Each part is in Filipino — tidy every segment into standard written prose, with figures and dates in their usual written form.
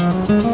Hello!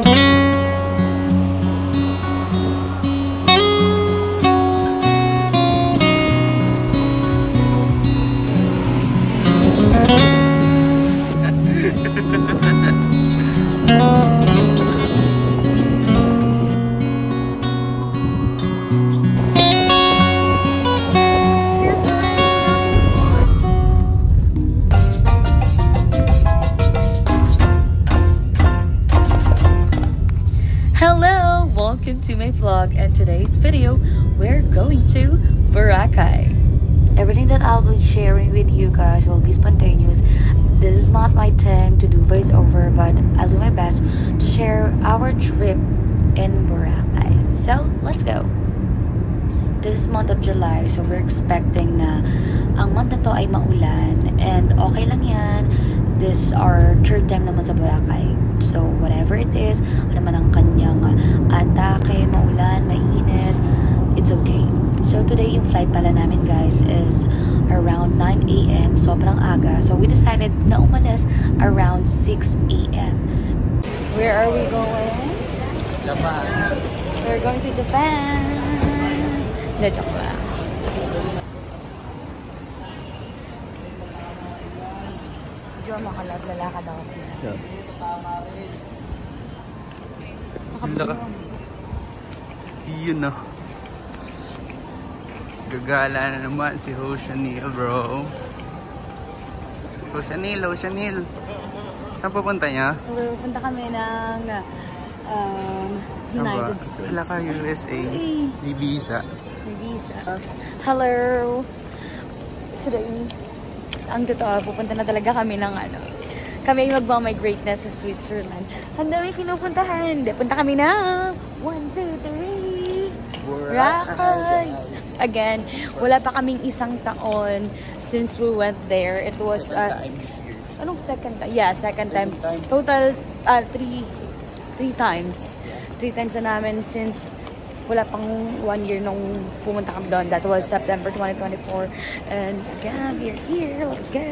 Welcome to my vlog, and today's video, we're going to Boracay. Everything that I'll be sharing with you guys will be spontaneous. This is not my thing to do voiceover, but I'll do my best to share our trip in Boracay. So, let's go! This is month of July, so we're expecting na ang month na to ay maulan, and okay lang yan. This is our third time naman sa Boracay. So, whatever it is, ano man ang kanyang atake, maulan, mainit, it's okay. So, today yung flight pala namin, guys, is around 9 a.m. Sobrang aga. So, we decided na umalis around 6 a.m. Where are we going? Japan. We're going to Japan. No, joke lang. Diyo makalag-lalakad ako. Sure. Yun na. Gagala na naman si Oceanil, bro. Oceanil. Saan pupunta niya? Pupunta kami ng United States. Hala ka, USA. May visa. Hello! Today, ang totoo, pupunta na talaga kami ng kami ay magmamigrate na sa Switzerland. Ang dami pinupuntahan. Punta kami na 1, 2, 3 Boracay. Again, wala pa kaming isang taon since we went there. It was anong second time? Yeah, second time. Total 3 times. 3 times na namin since wala pang 1 year nung pumunta kami doon. That was September 2024. And again, we're here. Let's go!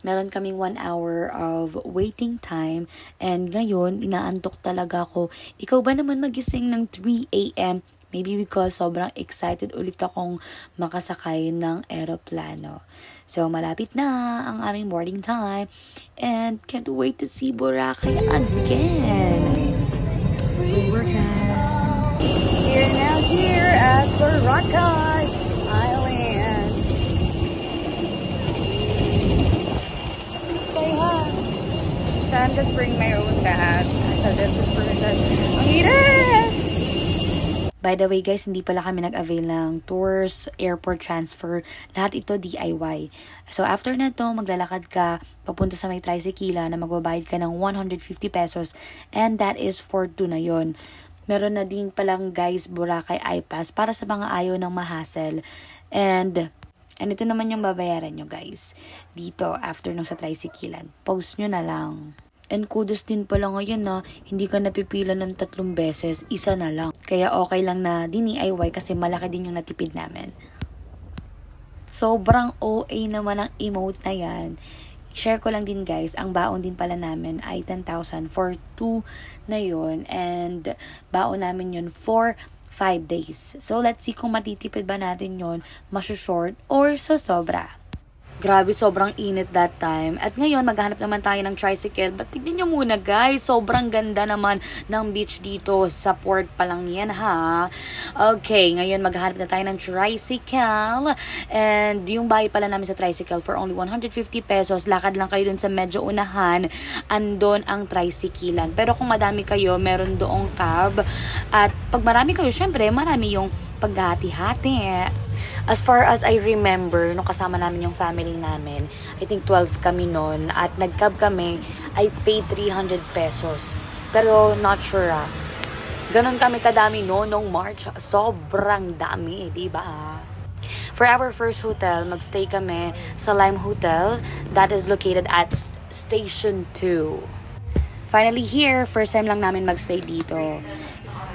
Meron kaming 1 hour of waiting time. And ngayon, inaantok talaga ako. Ikaw ba naman magising ng 3 a.m.? Maybe because sobrang excited ulit akong makasakay ng eroplano. So, malapit na ang aming boarding time. And can't wait to see Boracay again. So, we're now here at Boracay Island. Say hi. So, I'm just bringing my own bag. So, this is for the ang init! By the way, guys, hindi pala kami nag-avail ng tours, airport transfer. Lahat ito DIY. So, after na to, maglalakad ka papunta sa may tricycle na magbabayad ka ng 150 pesos. And that is for 2 na yun. Meron na din palang, guys, Boracay iPass para sa mga ayaw ng mahassle. And ito naman yung babayaran nyo, guys. Dito, after nung sa tricycle. Post nyo na lang. And kudos din pala ngayon na hindi ka napipila ng 3 beses, isa na lang. Kaya okay lang na DIY kasi malaki din yung natipid namin. Sobrang OA naman ang emote na yan. Share ko lang din, guys, ang baon din pala namin ay 10,000 for 2 na yun. And baon namin yun for 5 days. So let's see kung matitipid ba natin yun, masu-short or sobra. Grabe, sobrang init that time. At ngayon, maghanap naman tayo ng tricycle. But tignan nyo muna, guys. Sobrang ganda naman ng beach dito. Sa port pa lang yan, ha? Okay, ngayon maghanap na tayo ng tricycle. And yung bayad pala namin sa tricycle for only 150 pesos. Lakad lang kayo dun sa medyo unahan. Andon ang tricyclean. Pero kung madami kayo, meron doong cab. At pag marami kayo, syempre, marami yung paghati-hati. As far as I remember, nung kasama namin yung family namin, I think 12 kami noon, at nag-cab kami, I paid 300 pesos. Pero not sure Ganon kami kadami nung March. Sobrang dami, diba? For our first hotel, magstay kami sa Lime Hotel that is located at Station 2. Finally here, first time lang namin magstay dito.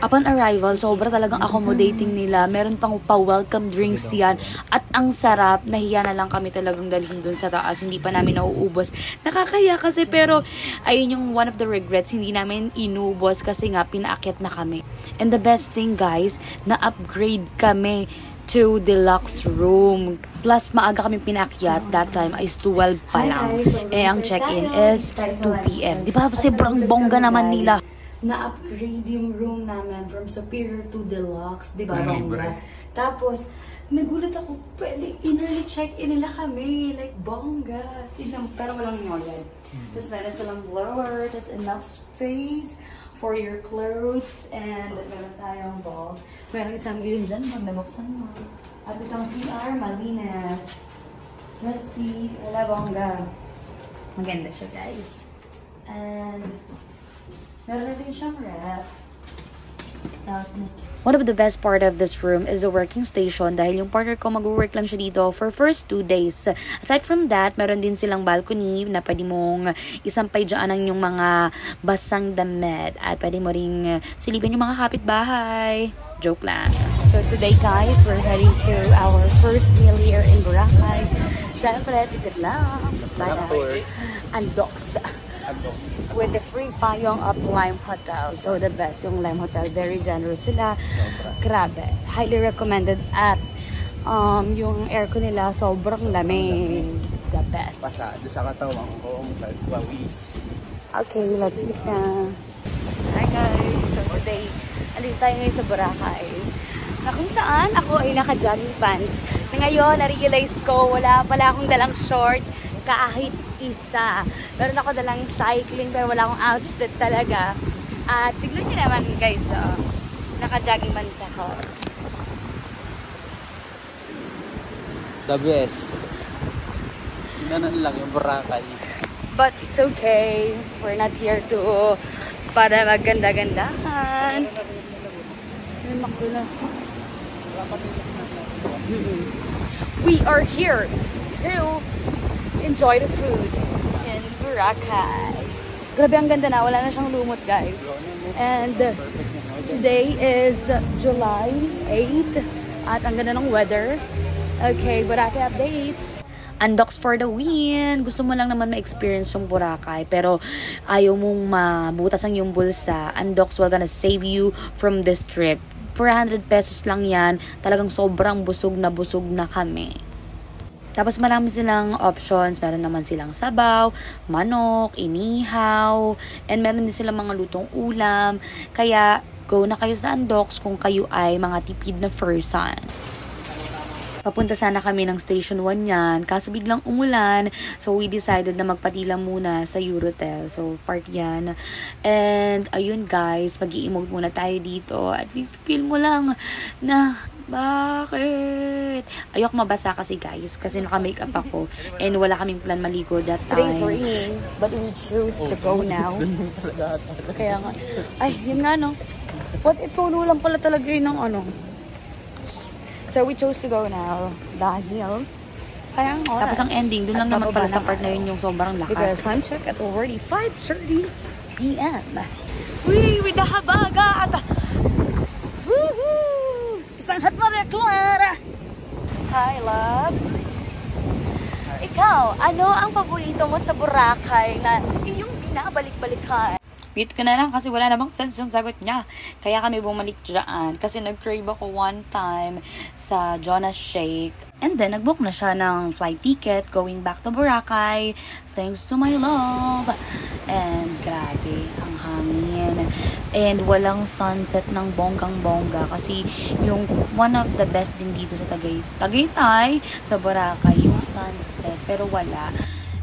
Upon arrival, sobra talagang accommodating nila. Meron pang pa-welcome drinks yan. At ang sarap, nahiya na lang kami talagang dalhin dun sa taas. Hindi pa namin nauubos. Nakakaya kasi, pero ayun yung one of the regrets. Hindi namin inubos kasi nga pinaakyat na kami. And the best thing guys, na-upgrade kami to deluxe room. Plus, maaga kami pinakyat. That time is 12 pa lang. Ang check-in is 2 p.m. Di ba? Sobrang bongga naman nila. Na-upgrade yung room namin from superior to deluxe. Di ba? Bongga. Tapos, nagulat ako, pwede in-early check-in nila kami. Like, bongga. Pero walang yun. Tapos, meron silang blower. Tapos, enough space for your clothes, and meron tayong ball. Meron isang yun dyan, nabuksan mo. At itong CR, malinis. Let's see, wala bongga. Maganda siya, guys. And meron na din siyang ref. Tapos, one of the best part of this room is the working station dahil yung partner ko mag-work lang siya dito for first 2 days. Aside from that, meron din silang balcony na pwede mong isampay dyan ang yung mga basang damit at pwede mo ring silipin yung mga kapitbahay. Joke lang. So today guys, we're heading to our first meal here in Boracay. Siyempre, ticket lang. Bye-bye. Andox. With the free payong of Lime Hotel. So the best yung Lime Hotel. Very generous sila. Grabe. Highly recommended. At yung aircon nila sobrang lamig. The best. Pasado sa katawan ko. Pawis. Okay, let's eat na. Hi guys. So today, andito tayo ngayon sa Boracay. Na kung saan ako ay naka-jogging pants. Na ngayon, na-realize ko, wala pala akong dalang short. Kahit isa. Meron ako dalang cycling pero wala akong outfit talaga. At tignan nyo naman guys, naka-jogging pants ako. The best. Ganon lang yung Boracay. But it's okay. We're not here to para magganda-gandahan. Ay, makula. We are here to enjoy the food in Boracay. Grabe, ang ganda na. Wala na siyang lumot, guys. And today is July 8. At ang ganda ng weather. Okay, Boracay updates. Andox for the win! Gusto mo lang naman ma-experience yung Boracay, pero ayaw mong mabutas ang yung bulsa. Andox will gonna save you from this trip. 400 pesos lang yan. Talagang sobrang busog na kami. Tapos marami silang options. Meron naman silang sabaw, manok, inihaw, and meron din silang mga lutong ulam. Kaya go na kayo sa Andox kung kayo ay mga tipid na person. Papunta sana kami ng Station 1 yan. Kaso biglang umulan. So, we decided na magpatila muna sa Eurotel. So, park yan. And, ayun guys, mag-i-emote muna tayo dito. At feel mo lang na, bakit? Ayok mabasa kasi guys. Kasi naka-makeup ako. And wala kaming plan maligo that time. Today's raining. But we choose to go now. Kaya nga. Ay, yun nga no. What itulo lang pala talaga yun ng ano. So, we chose to go now dahil sayang oras. Tapos ang ending, dun lang naman pala sa part na yun yung sobrang lakas. Because time check, it's already 5:30 p.m. Uy, with the habagat! Woohoo! Isang hat Maria Clara! Hi, love! Ikaw, ano ang paborito mo sa Boracay na yung binabalik-balikan? Mute ko na lang kasi wala namang sense yung sagot niya. Kaya kami bumalik dyan. Kasi nag-crave ako one time sa Jonas Shake. And then, nag-book na siya ng flight ticket going back to Boracay. Thanks to my love. And grabe, ang hangin. And walang sunset ng bonggang-bongga. Kasi yung one of the best din dito sa Tagaytay, sa Boracay, yung sunset. Pero wala.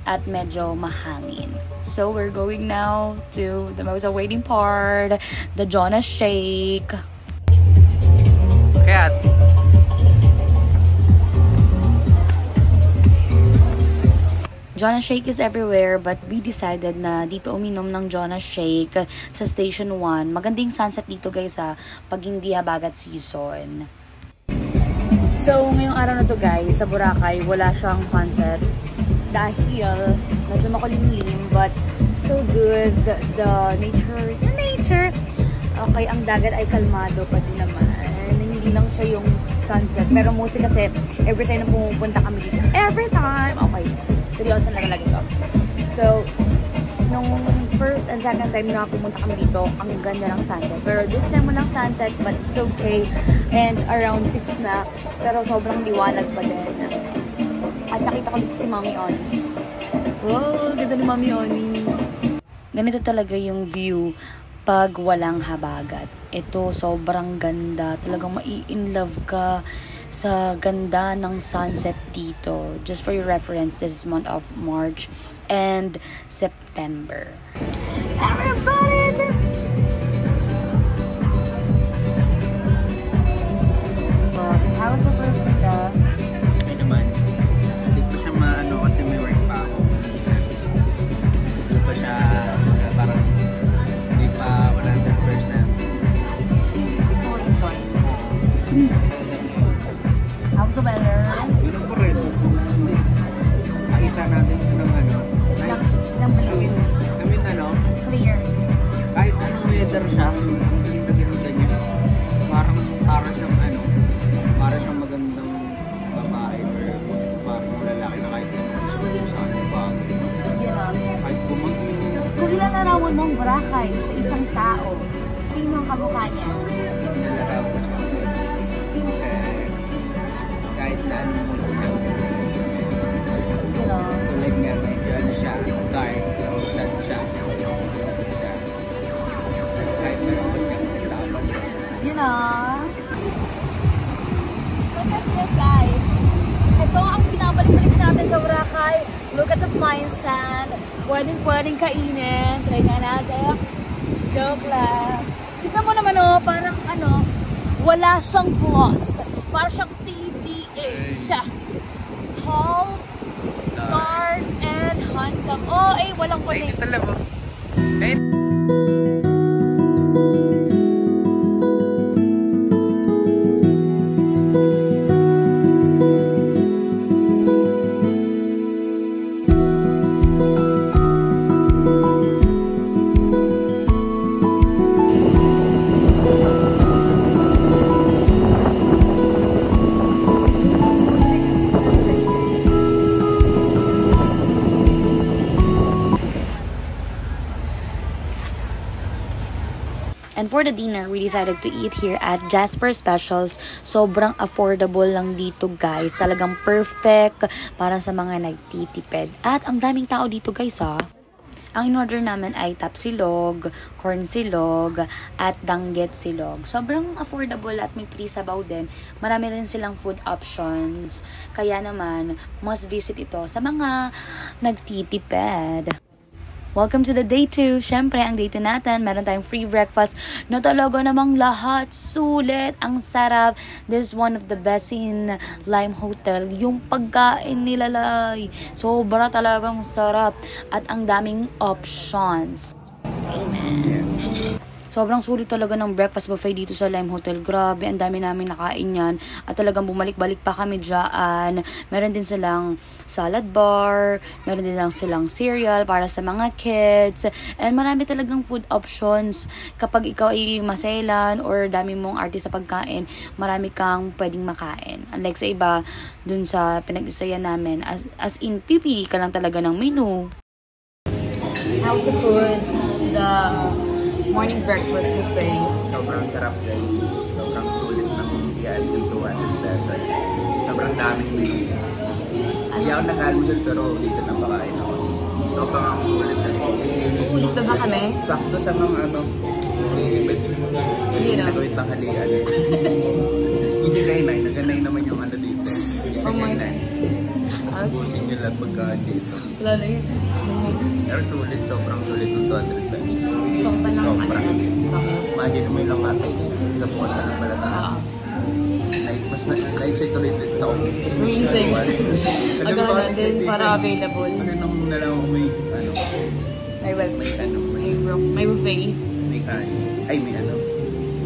At medyo mahangin. So, we're going now to the most awaiting part, the Jonas Shake. Kaya Jonas Shake is everywhere, but we decided na dito uminom ng Jonas Shake sa Station 1. Magandang sunset dito guys pag hindi habagat season. So, ngayong araw na to guys, sa Boracay, wala siyang sunset. Dahil medyo makulimlim, but so good. The nature Okay, ang dagat ay kalmado pa din naman. Hindi lang siya yung sunset. Pero mostly kasi, every time na pumupunta kami dito. Every time! Okay. Seryoso na talaga ito. So, nung first and second time na pumunta kami dito, ang ganda ng sunset. Pero this time mo lang sunset, but it's okay. And around 6 na. Pero sobrang liwanag pa din. At nakita ko dito si Mami Oni. Wow, ganda ni Mami Oni. Ganito talaga yung view pag walang habagat. Ito, sobrang ganda. Talagang mai-in-love ka sa ganda ng sunset dito. Just for your reference, this is month of March and September. Everybody! How was the first day? Hindi naman. Hindi ko siya maano kasi may work pa ako. Hindi pa siya parang hindi pa 100%. How's the weather? Yun po rin. Nakita natin ng ano. Ng blue. I mean ano. Clear. Kahit anong weather siya, ganda niya. Parang siyang ano. Parang siyang magandang babae or parang lalaki na kahit ano. Sa ano bagay. Kahit bumagyo. Kung ilalarawan mong Boracay sa isang tao, sino ang kamukha niya? Nalaraw ko siya kasi kahit na anong mo siya. Tulad niya, medyo ano siya, dark, so sad siya. Kahit na naman siya, dapat. You know? Look at this, guys. Ito ang pinabalik-balik natin sa Boracay. Look at the fine sand. Pwedeng kainin. Try nga natin. Joke lang. Tignan mo naman, oh, parang ano, wala siyang flaws. Parang siyang TDA siya. Tall, dark, and handsome. Oh, walang pwedeng. Ito lang mo. And for the dinner, we decided to eat here at Jasper Specials. Sobrang affordable lang dito, guys. Talagang perfect para sa mga nagtitipid. At ang daming tao dito, guys, ha. Ang in-order namin ay tapsilog, corn silog, at danggit silog. Sobrang affordable at may free sabaw din. Marami rin silang food options. Kaya naman, must visit ito sa mga nagtitipid. Welcome to the day 2. Syempre, ang day 2 natin, meron tayong free breakfast na talaga namang lahat sulit. Ang sarap. This is one of the best in Lime Hotel. Yung pagkain nila, Lay. Sobra talagang sarap. At ang daming options. Amen. Sobrang sulit talaga ng breakfast buffet dito sa Lime Hotel. Grabe, ang dami namin nakain yan. At talagang bumalik-balik pa kami dyan. Meron din silang salad bar. Meron din lang silang cereal para sa mga kids. And marami talagang food options. Kapag ikaw ay maselan or dami mong artist sa pagkain, marami kang pwedeng makain. Unlike sa iba, dun sa pinag-isaya namin, as in, pipili ka lang talaga ng menu. How's the food? The morning breakfast buffet. Sobrang sarap, guys. Sobrang sulit ng yan yung 200 pesos. Sobrang daming menu. Hindi ako nag-almusal pero dito na pakain ako. Sobrang ang ulit na. Ulit ba kami? Sakto sa mga ano. Hindi na gawin tanghalian. Easy kainay. Naganay naman yung ano dito. Easy kainay. Subusin nyo lang pagkaan dito. Wala na yun. Pero sulit, sobrang sulit ng 200 pesos. Sobrang lang. Imagine mo yung lang matay nila. Lapukasan ng balata. Mas na-excite ulit ako. Amazing. Agaw natin para available. Ano nung nalaman ko may ano? May buffet. May kanin. Ay, may ano?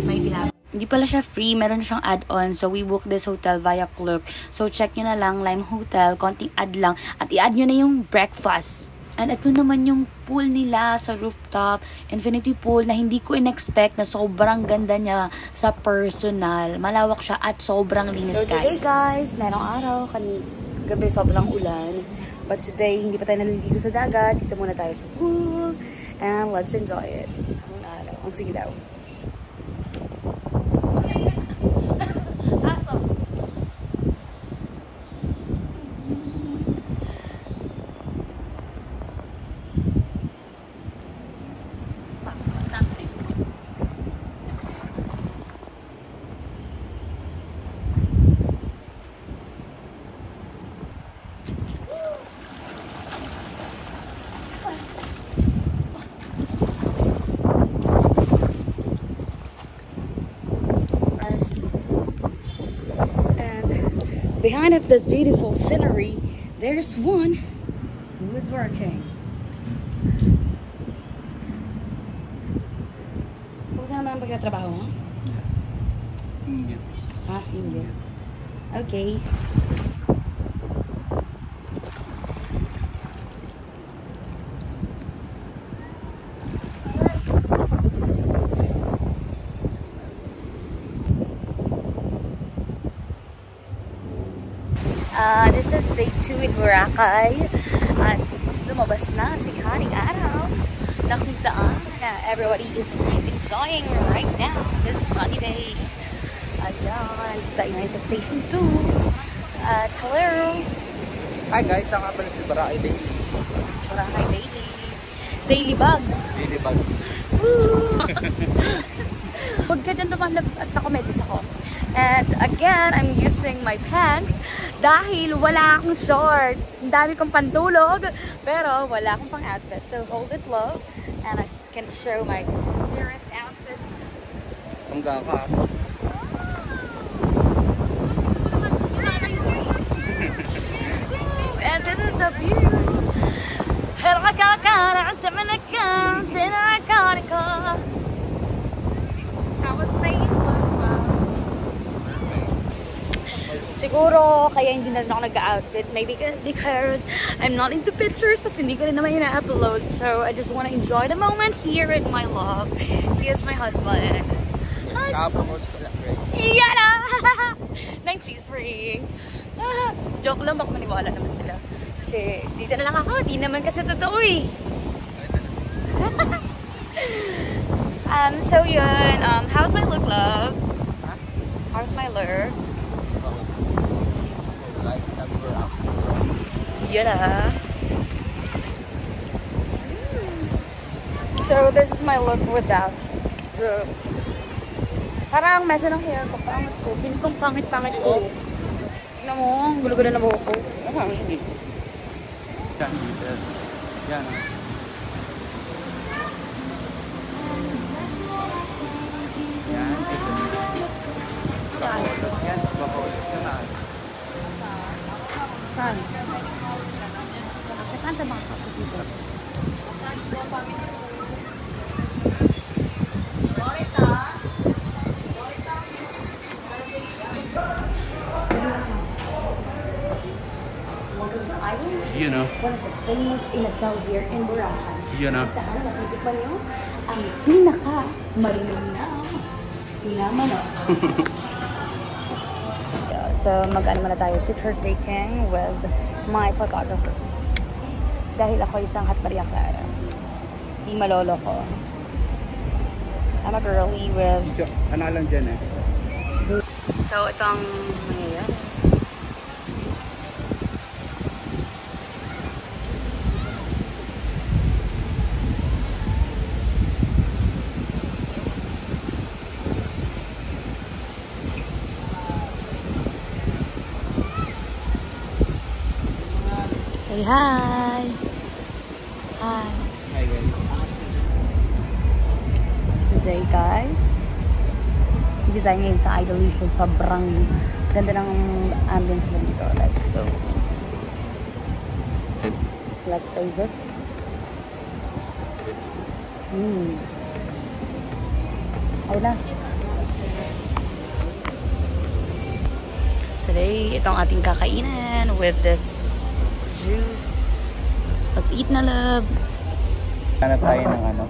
May tinapay. Hindi pala siya free, meron siyang add-on. So, we booked this hotel via Klook. So, check nyo na lang, Lime Hotel, konting add lang. At i-add nyo na yung breakfast. And ito naman yung pool nila sa rooftop, infinity pool na hindi ko in-expect na sobrang ganda niya sa personal. Malawak siya at sobrang linis, So today guys, merong araw, gabi sobrang ulan. But today, hindi pa tayo naliligo sa dagat. Dito muna tayo sa pool. And let's enjoy it. Ang araw. Ang sige daw. Behind of this beautiful scenery, there's one who is working. Kumusta naman ang pagtatrabaho mo? Hindi. Ha? Hindi. Okay. This is day 2 in Boracay. At lumabas na si Haring Araw na kung saan everybody is enjoying right now this sunny day. Ayan, tayo ngayon sa station 2. At hello! Hi guys, ang nga pala si Boracay Daily. Boracay Daily. Daily bag. Daily bag. Woo! Huwag ka dyan tumalab at nakometis ako. And again, I'm using my pants dahil wala akong short. Ang dami kong pantulog, pero wala akong pang outfit. So hold it low and I can show my nearest outfit. Ang gaka. And this is the view. How was my siguro, kaya hindi na rin ako nag-outfit. Maybe because I'm not into pictures, kasi hindi ko rin naman ina-upload. So, I just want to enjoy the moment here with my love. He is my husband. Kapos pala, guys. Yada! Nang cheese free. Joke lang, baka maniwala naman sila. Kasi, dito na lang ako. Di naman kasi totoo eh. So yun. How's my look, love? How's my look? Like number up. Yun So this is my look without the parang mesa ng hair ko, pangit ko. Pinitong pangit-pangit ko. Tignan mo, ang gulo-gulo na buhok ko. Hindi. Yan, dito. Yan. Yan, ito. Yan, bakulot sa taas. Saan? Saan ka baka ako dito? You know. One of the famous inasal here in Boracay. You know. Saan natitikman nyo ang pinaka-marinaw pinamanok. So, mag-ano muna tayo, picture taking with my photographer. Dahil ako isang hatmaria Clara. Di malolo ko. I'm a girly with... Ano lang dyan eh. So, ito ang mangyayari. Say hi! Hi! Hi guys. Today guys, hindi tayo ngayon sa Idolition. Sobrang ganda ng ambience mo dito. Like, so, let's taste it. Ayun na. Today, itong ating kakainin with this juice. Let's Let's eat na, love. Hanap tayo ng ano,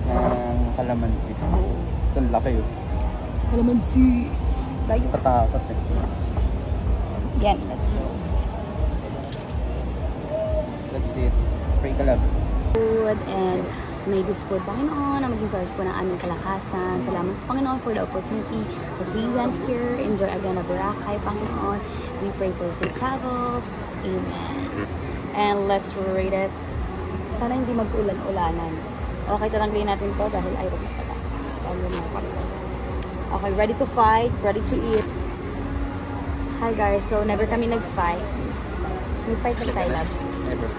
ng kalamansi. Ito laki yun. Kalamansi. Layo. Patakot eh. Yan, let's go. That's it. Pray ka lang. Food and may this food, Panginoon, na maging source po ng aming kalakasan. Salamat, Panginoon, for the opportunity that we went here. Enjoy again na Boracay, Panginoon. We pray for safe travels. Amen. And let's rate it. Sana hindi mag-ulan-ulanan. Okay, tatanggalin natin to dahil ayaw na pala. Okay, ready to fight, ready to eat. Hi guys, so never kami nag-fight. May fight sa Thailand. Never.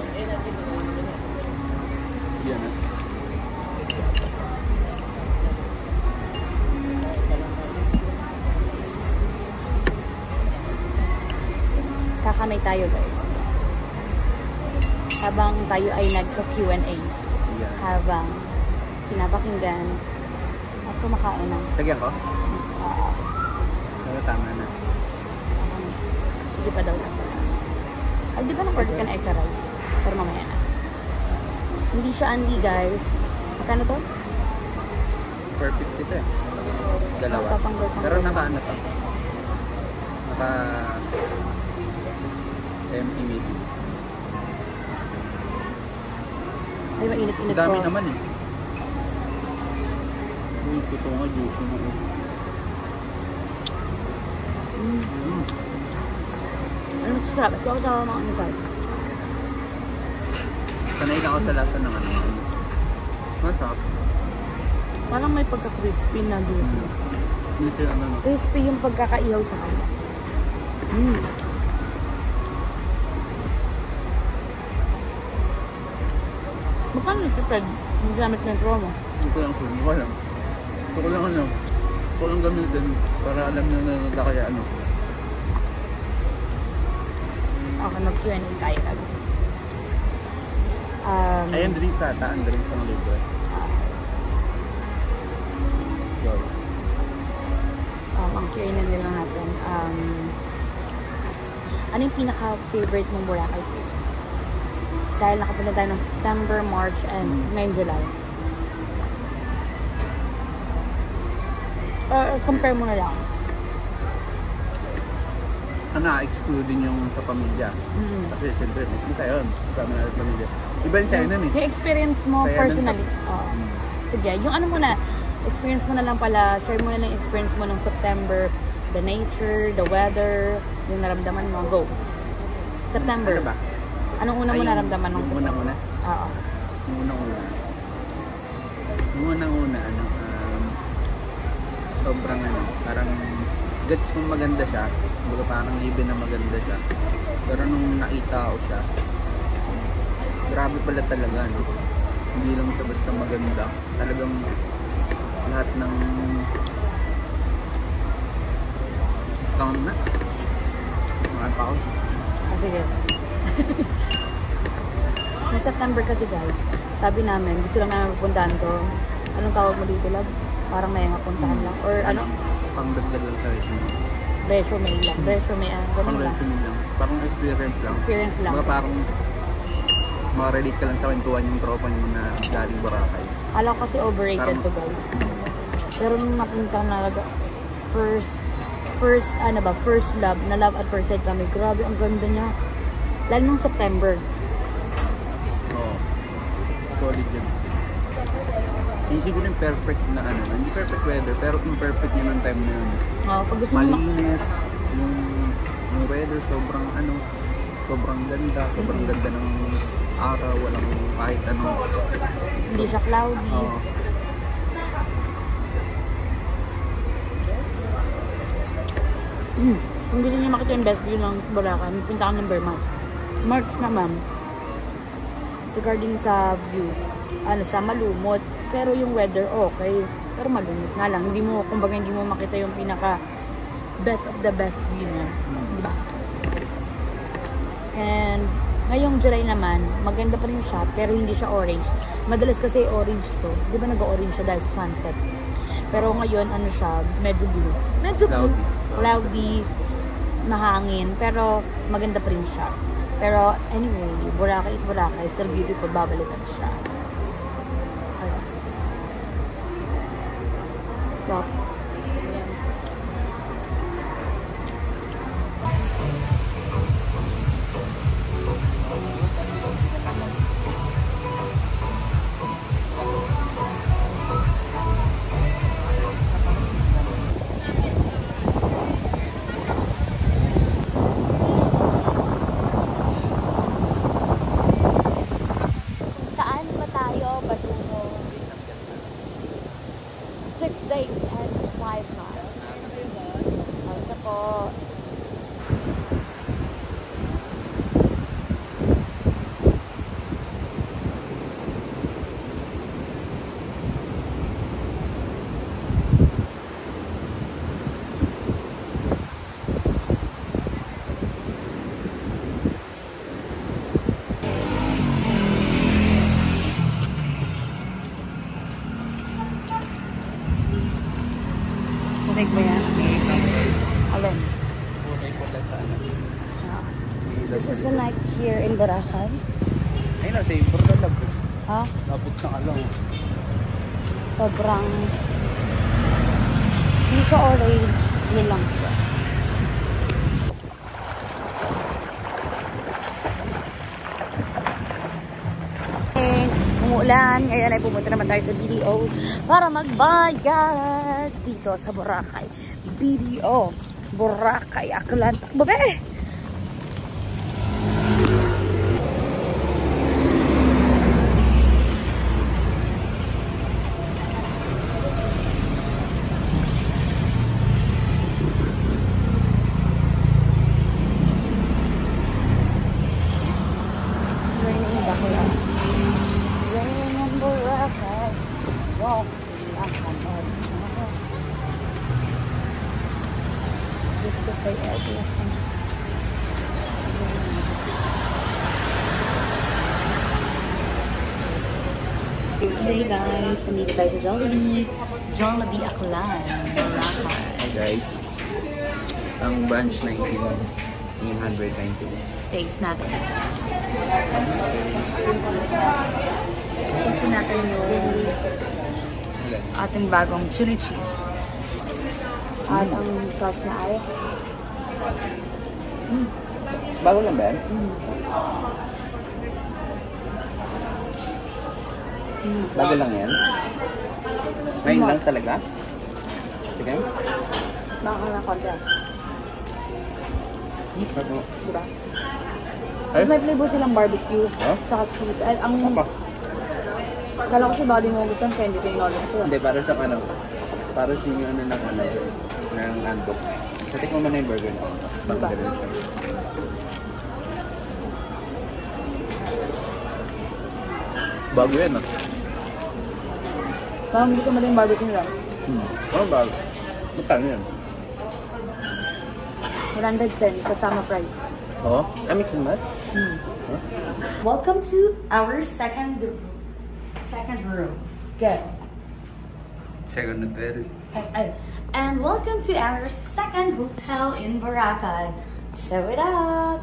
Yan ah. Kakamay tayo guys. Habang tayo ay nagka-Q&A. Yan. Habang pinapakinggan at kumakain ng Lagyan ko? Pero tama na. sige pa daw lang. Ay, di ba na-order ka na extra rice? Pero mamaya na. Hindi siya Andy guys. Magkano to? Perfect ito eh. Dalawa. Papanggol pang Pero naka ano to? Naka empty. Ay, mainit-init Dami ko. naman eh. Uy, ito nga juice mo. Ano masasarap? Ito ako sa mga ano guys. Sanay lang ako sa lasa ng ano. Masarap. Parang may pagka-crispy na juicy. Hindi siya ano. Crispy yung pagkakaihaw sa kanya. Magkano yung prepared? Yung gamit na yung promo? Hindi ko lang kung wala. Ito ko lang ano. Ito ko lang gamitin para alam na na kaya ano. Okay, mag-Q&A tayo agad. Ayan, drinks ata. Ang drinks ang libre. Wow. Ang Q&A na lang natin. Ano yung pinaka-favorite mong Boracay food? Dahil nakapunta tayo ng September, March, and ngayon July. Compare mo na lang. Na-exclude din yung sa pamilya. Kasi siyempre, hindi tayo. Kasama natin sa pamilya. Iba yung sa'yo nun eh. Yung experience mo Saya personally. Sige, yung ano mo na, experience mo na lang pala, share mo na lang yung experience mo ng September, the nature, the weather, yung naramdaman mo. Go. September. Ano ba? Anong una mo naramdaman ng Yung unang-una? Oo. Yung unang-una. Yung unang-una, ano, sobrang ano, parang gets kung maganda siya. Baga parang even na maganda siya. Pero nung nakita ko siya, grabe pala talaga, no? Hindi lang siya basta maganda. Talagang lahat ng stand na. Mga pa ako. Sige. Noong September kasi guys, sabi namin, gusto lang namin pupuntahan to. Anong tawag mo dito, love? Parang may puntahan lang. Or ano? Pang-dagdag lang sa resume. Resume lang. Resume, ganun lang. Pang-resume lang. Parang experience lang. Experience lang. Mga parang makarelate ka lang sa kwentuhan yung tropa nyo na galing Boracay. Alam ko kasi overrated to guys. Pero nung napunta na talaga, first love, na love at first sight kami. Grabe, ang ganda niya. Lalo nung September. Oo. Solid yun. Yung siguro yung perfect na ano, hindi perfect weather, pero yung perfect yun ng time na yun. Pag gusto mo Malinis, yung weather sobrang ano, sobrang ganda ng araw, walang kahit ano. hindi siya cloudy. Oo. Kung gusto niyo makita yung best view ng Boracay, punta ka ng Vermont. March naman, regarding sa view, ano siya, malumot. Pero yung weather, okay. Pero malumot nga lang. Hindi mo makita yung pinaka best of the best view niya. Di ba? And ngayong July naman, maganda pa rin siya, pero hindi siya orange. Madalas kasi orange to. Di ba nag-orange siya dahil sa sunset? Pero ngayon, ano siya, medyo blue. Medyo blue. Cloudy, mahangin, pero maganda pa rin siya. Pero anyway, Boracay is Boracay. It's still beautiful. Babalikan siya. Ayan. So, saan ba tayo patungo? 6 days and 5 months. Ito po. Sabig ba yan? Alin? Kulay pula sa ano. This is the night here in Boracay. Ayun na, safer na lang. Ha? Napot sa kalong. Sobrang hindi siya orange. Yun lang siya. Umuulan. Ngayon ay pumunta naman tayo sa BDO para magbayad dito sa Boracay. BDO. Boracay. Aklan. Babe! Raining ba kaya? Raining in Boracay. Wow. Gusto ko yung Hey guys, nandito tayo sa Jollibee. Jollibee Aklan, Boracay. Hi guys. Ang branch 1990. Taste natin. Taste natin yung ating bagong chili cheese. At ang sauce na ay Bago lang ba yan? Bago lang yan? Ngayon lang talaga? Sige. baka na konti. Bago. Diba? Ay? May flavor silang barbecue. Huh? Tsaka cheese. Ay, ang Apa? kala ko si body mo gusto kaya hindi ko in-order sila. Hindi, para sa ano. Para sa inyo ano ng ano. Ng handbook. Sa tikman mo na yung burger na. Diba? Bago yan ah. Parang hindi ko mali yung barbecue nila. Ano bago? Magkano yan? 110 kasama price. Oo? Ah, mix and match? Huh? Welcome to our second room. Go. Second hotel. And welcome to our second hotel in Boracay. Show it up.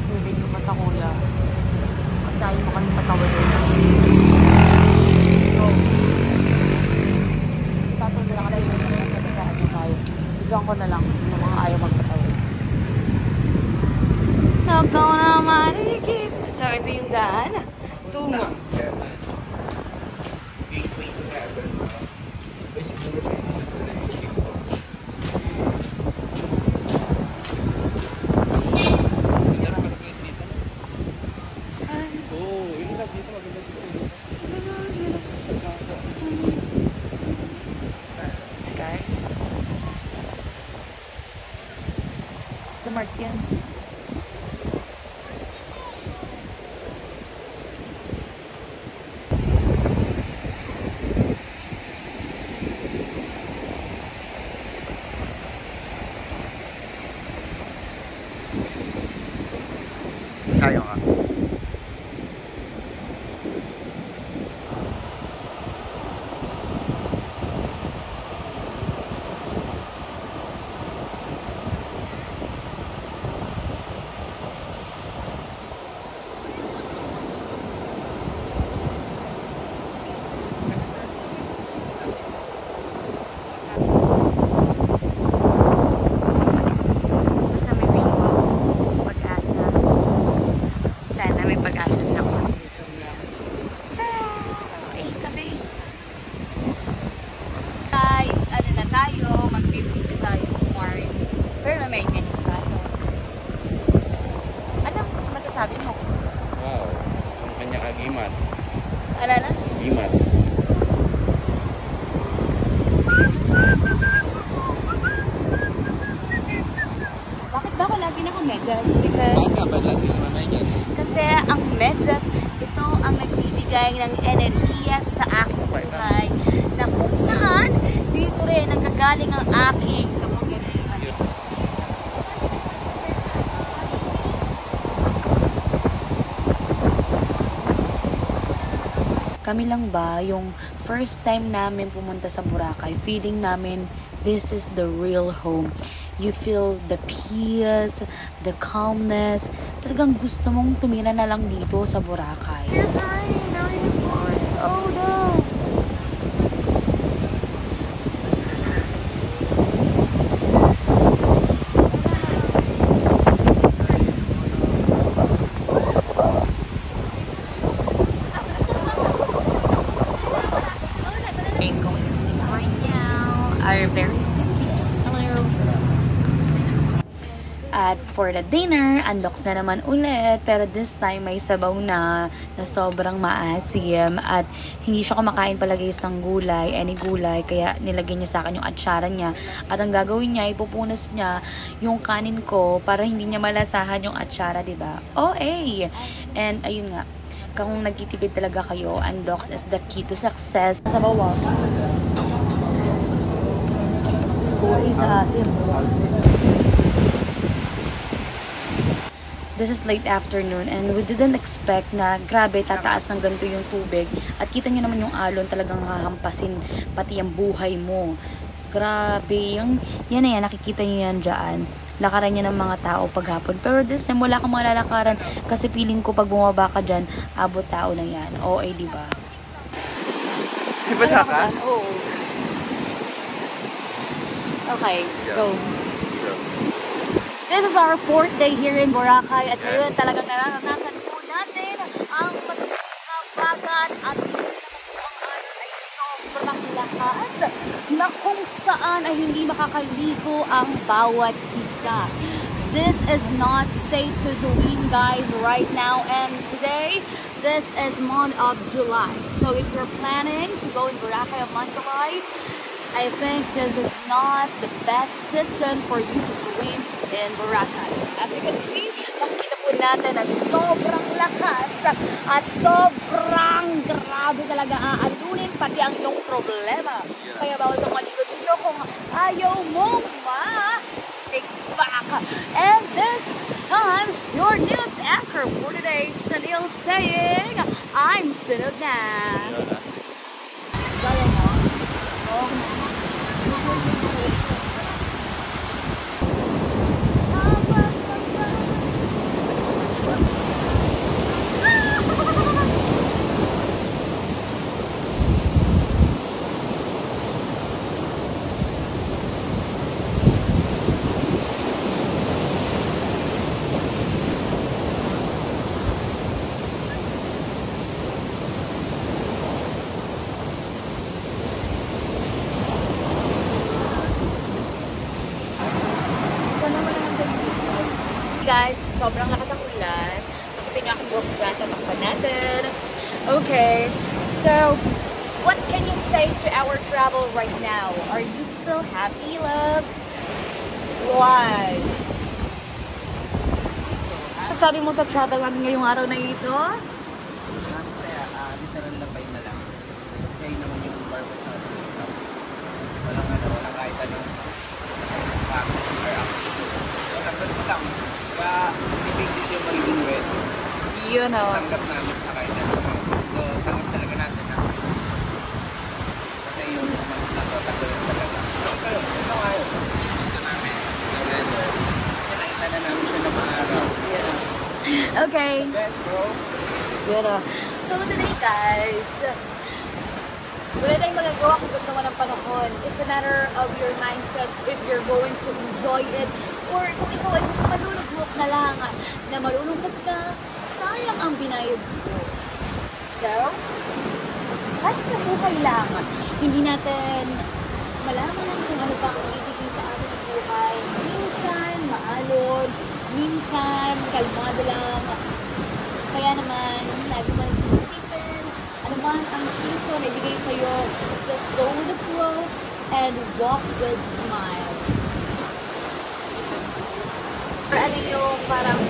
Hindi ko pa kuya. Kasayin mo kami patawad din. So, tatawad lang ka na yung nagkakasaan mo tayo. Bigyan ko na lang yung mga ayaw magpatawad. Nakaw na marikit. So, ito yung daan. Tungo. Guys. Sa Mark yan. Kaya ka. may medyas tayo. Ano masasabi mo? Wow, ang kanya kagimat. Alala? Gimat. Bakit ba ako lagi naka-medyas? Because Bakit ka ba lagi naman medyas? Kasi ang medyas, ito ang nagbibigay ng enerhiya sa aking buhay. Na kung saan, dito rin nanggagaling ang aking kapangyarihan. Kami lang ba yung first time namin pumunta sa Boracay, feeling namin this is the real home. You feel the peace, the calmness. Talagang gusto mong tumira na lang dito sa Boracay. Oh no! Are very deep cellar. At for the dinner, undoks na naman ulit. Pero this time may sabaw na sobrang maasim. At hindi siya kumakain pala guys ng gulay, any gulay. Kaya nilagyan niya sa akin yung atsara niya. At ang gagawin niya, ipupunas niya yung kanin ko para hindi niya malasahan yung atsara, diba? OA! And ayun nga, kung nagtitipid talaga kayo, undoks is the key to success. Sabaw wow. Sa asin. This is late afternoon and we didn't expect na grabe tataas ng ganito yung tubig. At kita nyo naman yung alon talagang hahampasin pati yung buhay mo. Grabe. Yan na yan. Nakikita nyo yan dyan. Lakaran niya ng mga tao paghapon. Pero this time wala kang mga lalakaran kasi feeling ko pag bumaba ka dyan, abot tao na yan. OA, diba? Di ba sa ka? Oo. Okay, go. This is our 4th day here in Boracay at ngayon talagang nararanasan po natin ang pagkakabagat at ang alon ay sobrang lakas na kung saan ay hindi makakaligo ang bawat isa. This is not safe to swim guys right now and today this is month of July. So if you're planning to go in Boracay on month July, I think this is not the best season for you to swim in Boracay. As you can see, makikita po natin na sobrang lakas at sobrang grabe talaga aalunin pati ang iyong problema. Kaya bawal kang maligo dito kung ayaw mo take back. And this time, your news anchor for today, Chanel saying, I'm Sinod na. Gaya mo? Oh. Guys, sobrang lakas ang ulan. Nakita niyo akong broke glass at takpan natin. Okay, so what can you say to our travel right now? Are you still happy, love? Why? Sabi mo sa travel natin ngayong araw na ito? Literal na pain na lang. Kaya naman yung barbell sa atin. Walang kahit anong practice or activity. Tanggap mo lang. Kaya hindi big yung magiging wet. Yun o. Tanggap namin sa kahit anong. So, tanggap talaga natin na. Kasi yung natatagal talaga. Pero, ito nga yun. Gusto namin. Sa weather. Nakita na namin siya na maaraw. Okay. Best, bro. Yun o. So today guys, wala tayong magagawa kung gusto mo ng panahon. It's a matter of your mindset if you're going to enjoy it or kung ikaw ay malulugmok na lang na malulungkot ka, sayang ang binayad mo. So, kahit sa buhay lang, hindi natin malaman kung ano pa ang ibigay sa ating buhay. Minsan, maalon, minsan kalmado lang. Kaya naman, lagi mo isipin, ano man ang season na ibigay sa'yo, just go with the flow and walk with smile. Or ano yung parang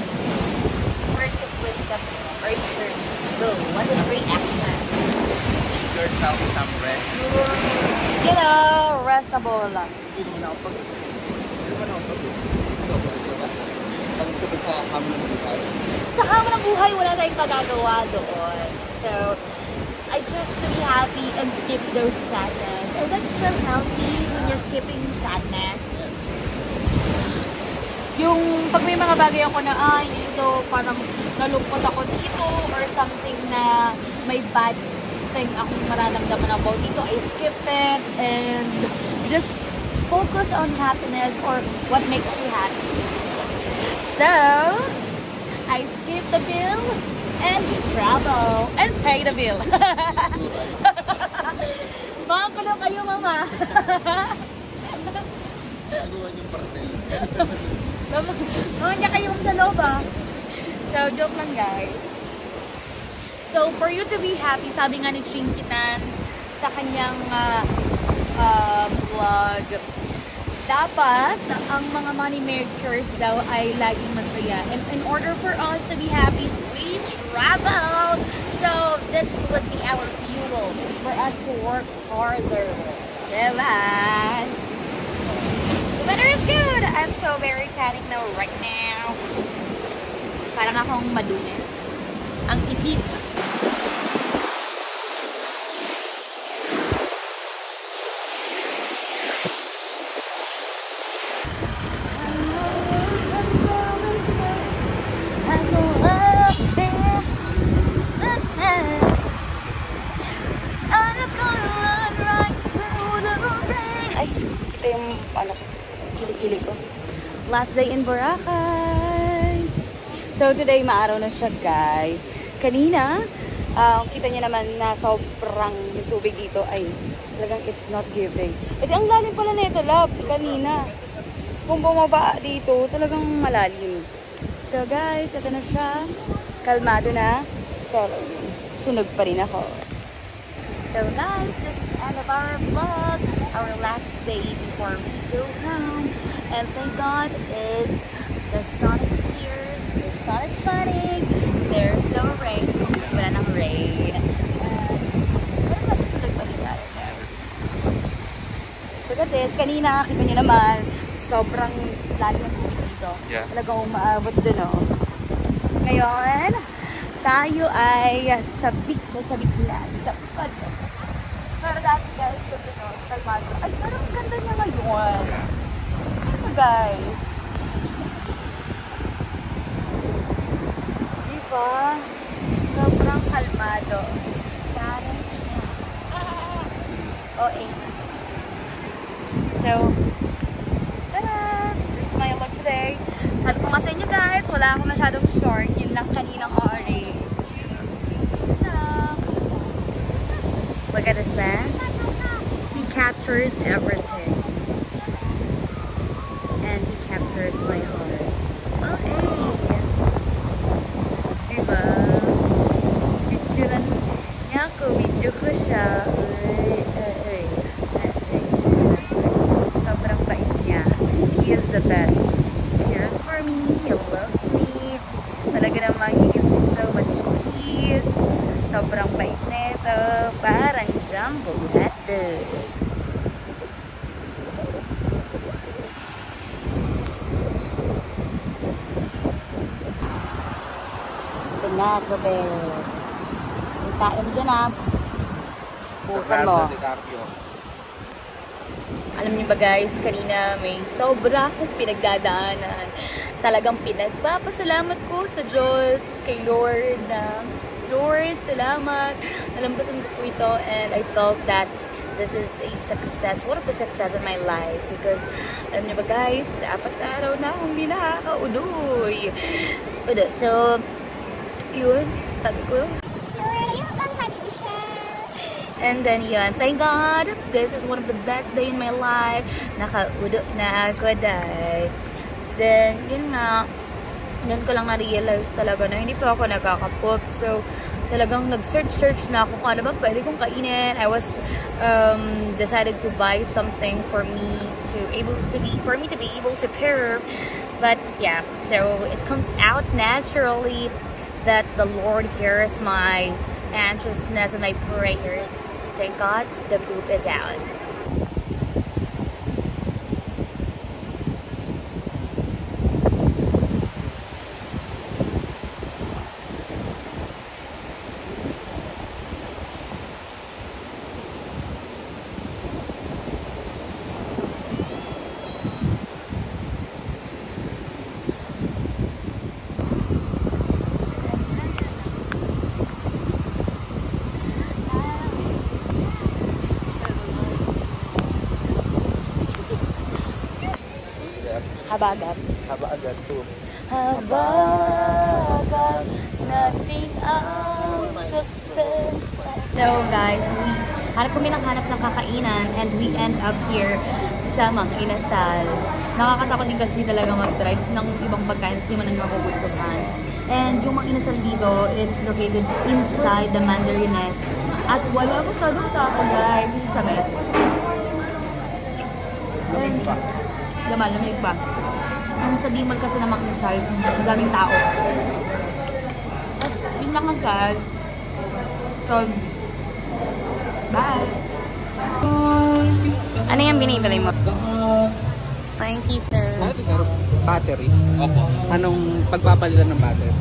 words of wisdom or your go? What is reaction? Yourself some rest. You know, restable lang. Hindi naman ako pag... Pag ito ba sa hamon ng buhay? Sa hamon ng buhay, wala tayong magagawa doon. So, I choose to be happy and skip those sadness. And that's so healthy when you're skipping sadness. Yung pag may mga bagay ako na, ito parang nalungkot ako dito or something na may bad thing akong mararamdaman about dito, I skip it and just focus on happiness or what makes you happy. So, I skip the bill and travel and pay the bill. Makakulo kayo, mama. Nagawa yung parcel. Naman niya kayong sa loob, ah. So, joke lang, guys. So, for you to be happy, sabi nga ni Chinkitan sa kanyang vlog, dapat ang mga money makers daw ay laging masaya. And in order for us to be happy, we travel. So, this would be our fuel for us to work harder. Diba? The weather is good. I'm so very tanning now right now. Parang akong madungis. Ang itim. Ay, ito yung ano, kilikili ko. Last day in Boracay. So today, maaraw na siya, guys. Kanina, kita niya naman na sobrang yung tubig dito ay talagang it's not giving. At ang lalim pala na ito, love, kanina. Kung bumaba dito, talagang malalim. So guys, ito na siya. Kalmado na. Pero sunog pa rin ako. So guys, this is the end of our vlog. Our last day before we go home. And thank God, the sun is here. The sun is shining. There's no rain. Wala nang rain. Pero nagsusunog pa rin tayo. Look at this. Kanina, kita nyo naman, sobrang lalim ng tubig dito. Yeah. Talagang umaabot dun, oh. Ngayon, tayo ay sabik na sa pado. Pero dati, guys, ito, kalmado. Ay, parang ganda niya ngayon. Ito, guys. Diba? Sobrang kalmado. Parang siya. Okay. So, tada! This is my look today. Sabi ko nga sa inyo, guys, wala akong masyadong short. Yun lang kaninang orange. Look at this man. He captures everything. And he captures my heart. Oh, hey! Diba? Picturean niya ako. Video ko siya. Sobrang bait niya. He is the best. He cares for me. He loves me. Talaga namang he gives me so much peace. Sobrang bait nito. Parang jumbo hotdog. Ito na, Robert. Itain mo dyan, ah. Busan mo. Alam niyo ba, guys, kanina may sobra akong pinagdadaanan. Talagang pinagpapasalamat ko sa Diyos, kay Lord, na Lord, salamat. Nalampasan ko po ito and I felt that this is a success, one of the success in my life because, alam niyo ba, guys, 4 araw na akong hindi nakakaudoy. So, yun, sabi ko. And then, yun, thank God, this is one of the best day in my life. Nakaudo na ako, day. then, yun nga, yan ko lang na-realize talaga na hindi pa ako nakakapot. So, talagang nag-search na ako kung ano ba pwede kong kainin. I was decided to buy something for me to be able to pair. But yeah, so it comes out naturally that the Lord hears my anxiousness and my prayers. Thank God, the poop is out. Habagat. Haba agad to. Habagat, nothing ang success. So guys, hanap kami ng kakainan and we end up here sa Mang Inasal. Nakakatakot din kasi talaga mag-drive ng ibang pagkain, hindi mo na magugustuhan. And yung Mang Inasal dito, it's located inside the Mandarines. At wala masyadong tao guys, this is sa best. Lamig pa. Lamig pa. Ang sa Dimol kasi na Mang Inasal, ang daming tao. At yun lang ang guys. So, bye! Ano yung binibili mo? Thank you, sir. Ano ito, battery? Opo. Anong pagpapalitan ng battery?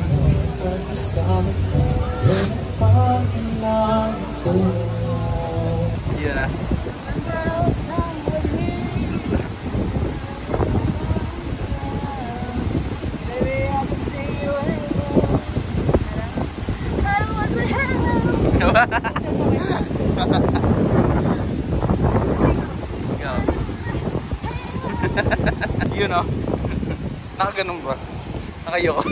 Yeah. You know, nakaganon ba? Nakayoko.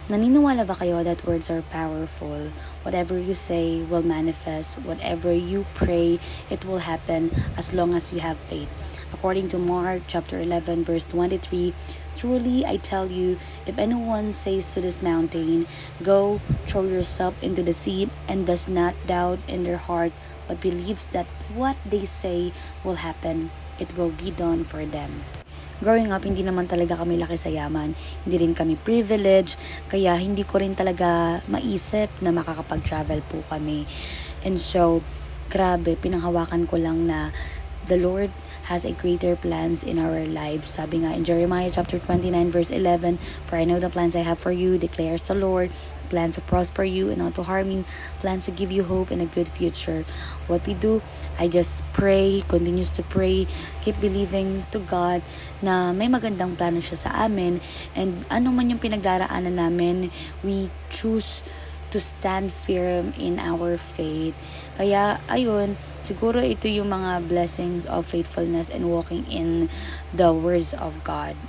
Naniniwala ba kayo that words are powerful? Whatever you say will manifest. Whatever you pray, it will happen as long as you have faith. According to Mark chapter 11 verse 23, truly I tell you, if anyone says to this mountain, go, throw yourself into the sea, and does not doubt in their heart, but believes that what they say will happen, it will be done for them. Growing up, hindi naman talaga kami laki sa yaman. Hindi rin kami privileged, kaya hindi ko rin talaga maisip na makakapag-travel po kami. And so, grabe, pinanghawakan ko lang na the Lord has a greater plans in our lives. Sabi nga in Jeremiah chapter 29 verse 11, for I know the plans I have for you, declares the Lord, plans to prosper you and not to harm you, plans to give you hope and a good future. What we do, I just pray, continues to pray, keep believing to God na may magandang plano siya sa amin, and ano man yung pinagdaraanan namin, we choose to stand firm in our faith. Kaya, ayun, siguro ito yung mga blessings of faithfulness and walking in the words of God.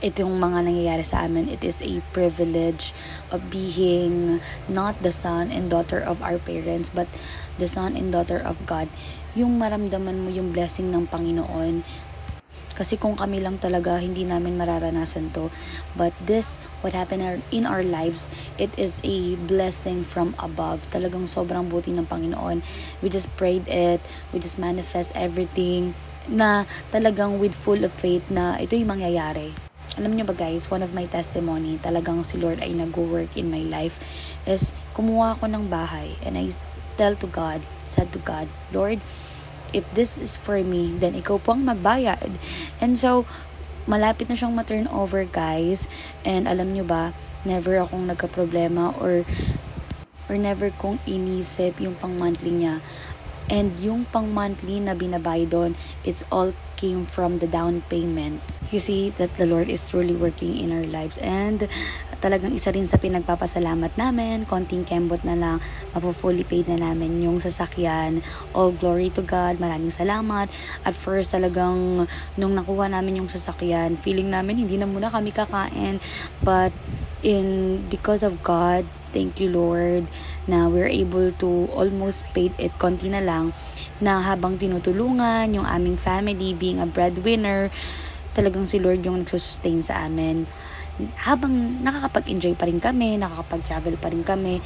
Itong mga nangyayari sa amin, it is a privilege of being not the son and daughter of our parents, but the son and daughter of God. Yung maramdaman mo yung blessing ng Panginoon. Kasi kung kami lang talaga, hindi namin mararanasan to. But this, what happened in our lives, it is a blessing from above. Talagang sobrang buti ng Panginoon. We just prayed it. We just manifest everything na talagang with full of faith na ito yung mangyayari. Alam niyo ba guys, one of my testimony, talagang si Lord ay nag-work in my life, is kumuha ako ng bahay. And I said to God, Lord, if this is for me, then ikaw po ang magbayad. And so, malapit na siyang ma-turn over guys. And alam nyo ba, never akong nagka-problema or never kong inisip yung pang-monthly niya. And yung pang-monthly na binabayad doon, it's all came from the down payment. You see that the Lord is truly working in our lives. And talagang isa rin sa pinagpapasalamat namin, konting kembot na lang, mapo-fully paid na namin yung sasakyan. All glory to God, maraming salamat. At first talagang nung nakuha namin yung sasakyan, feeling namin hindi na muna kami kakain. But because of God, thank you Lord na we're able to almost paid it konti na lang na habang tinutulungan yung aming family being a breadwinner, talagang si Lord yung nagsusustain sa amin. Habang nakakapag-enjoy pa rin kami, nakakapag-travel pa rin kami.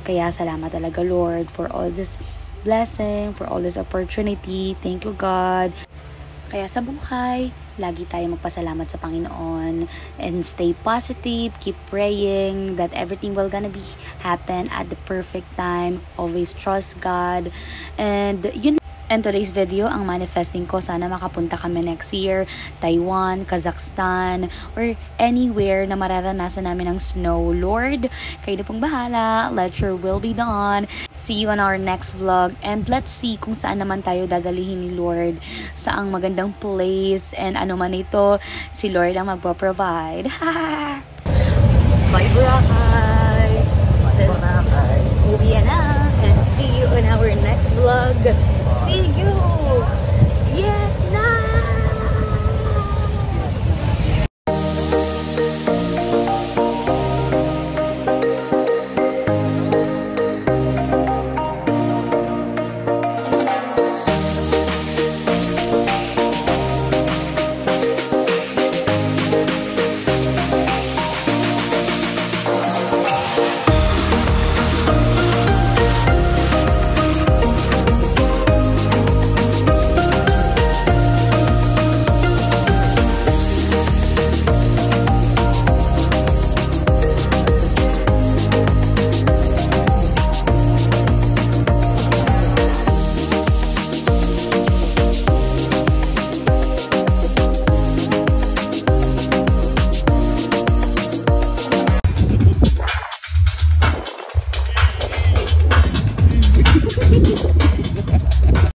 Kaya salamat talaga Lord for all this blessing, for all this opportunity. Thank you God. Kaya sa buhay, lagi tayo magpasalamat sa Panginoon and stay positive, keep praying that everything will gonna be happen at the perfect time. Always trust God. And today's video, ang manifesting ko, sana makapunta kami next year, Taiwan, Kazakhstan, or anywhere na mararanasan namin ng snow. Lord, kayo na pong bahala. Let your will be done. See you on our next vlog. And let's see kung saan naman tayo dadalihin ni Lord. Saang magandang place. And ano man ito, si Lord ang magpo-provide. Bye, Boracay! Boracay! Uwi na! And see you in our next vlog. See you!